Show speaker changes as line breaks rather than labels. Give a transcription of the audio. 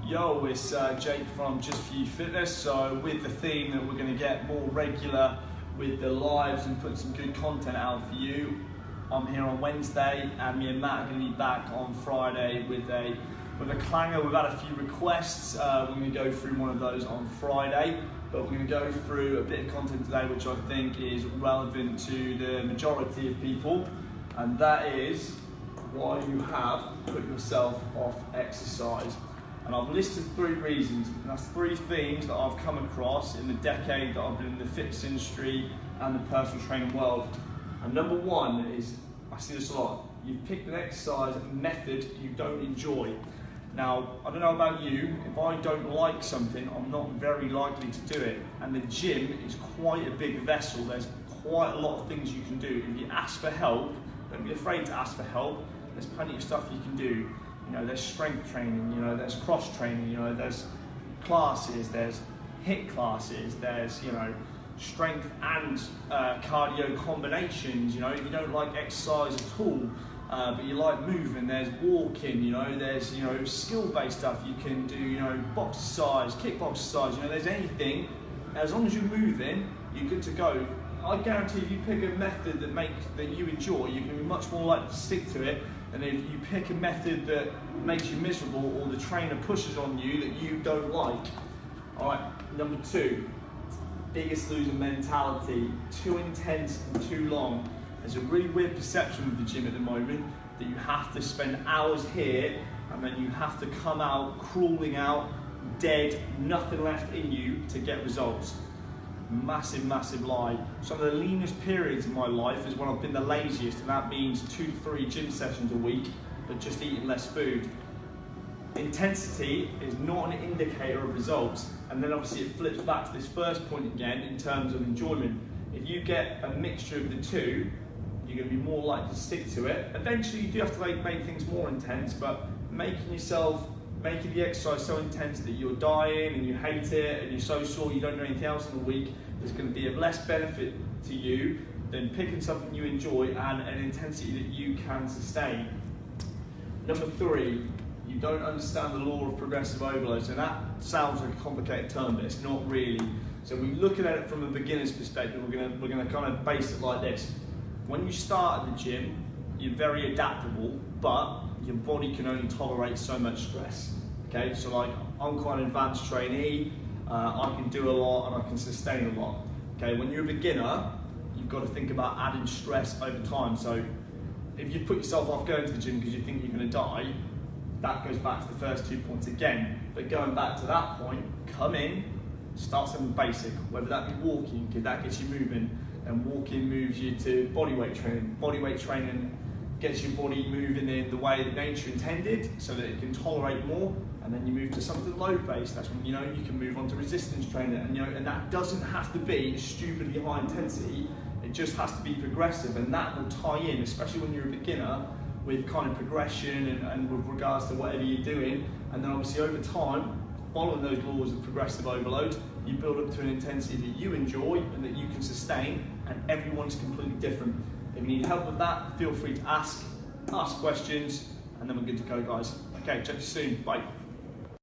Yo, it's Jake from Just For You Fitness. So with the theme that we're going to get more regular with the lives and put some good content out for you, I'm here on Wednesday and me and Matt are going to be back on Friday with a clanger. We've had a few requests. We're going to go through one of those on Friday, but we're going to go through a bit of content today which I think is relevant to the majority of people, and that is why you have put yourself off exercise. And I've listed 3 reasons, and that's 3 themes that I've come across in the decade that I've been in the fitness industry and the personal training world. And number 1 is, I see this a lot, you've picked an exercise method you don't enjoy. Now, I don't know about you, if I don't like something, I'm not very likely to do it. And the gym is quite a big vessel. There's quite a lot of things you can do. If you ask for help, don't be afraid to ask for help. There's plenty of stuff you can do. You know, there's strength training, you know, there's cross training, you know, there's classes, there's HIIT classes, there's, you know, strength and cardio combinations. You know, if you don't like exercise at all, but you like moving, there's walking, you know, there's, you know, skill-based stuff you can do, you know, boxercise, kickboxercise, you know, there's anything. As long as you're moving, you're good to go. I guarantee if you pick a method that you enjoy, you're going to be much more likely to stick to it than if you pick a method that makes you miserable or the trainer pushes on you that you don't like. All right, number 2, biggest loser mentality, too intense and too long. There's a really weird perception with the gym at the moment that you have to spend hours here and then you have to come out crawling out, dead, nothing left in you to get results. Massive, massive lie. Some of the leanest periods in my life is when I've been the laziest, and that means 2 to 3 gym sessions a week, but just eating less food. Intensity is not an indicator of results, and then obviously it flips back to this first point again in terms of enjoyment. If you get a mixture of the two, you're going to be more likely to stick to it. Eventually you do have to make things more intense, but making the exercise so intense that you're dying and you hate it and you're so sore you don't do anything else in the week is going to be of less benefit to you than picking something you enjoy and an intensity that you can sustain. Number 3, you don't understand the law of progressive overload. So that sounds like a complicated term, but it's not really. So we're looking at it from a beginner's perspective. We're gonna kind of base it like this. When you start at the gym, you're very adaptable, but your body can only tolerate so much stress. Okay, so like I'm quite an advanced trainee, I can do a lot and I can sustain a lot. Okay, when you're a beginner, you've got to think about adding stress over time. So if you put yourself off going to the gym because you think you're going to die, that goes back to the first 2 points again. But going back to that point, come in, start something basic, whether that be walking, because that gets you moving, and walking moves you to bodyweight training. Bodyweight training gets your body moving in the way that nature intended so that it can tolerate more, and then you move to something load-based. That's when, you know, you can move on to resistance training, and, you know, and that doesn't have to be stupidly high intensity, it just has to be progressive, and that will tie in, especially when you're a beginner, with kind of progression and with regards to whatever you're doing. And then obviously over time, following those laws of progressive overload, you build up to an intensity that you enjoy and that you can sustain, and everyone's completely different. If you need help with that, feel free to ask questions, and then we're good to go, guys. Okay, check you soon, bye.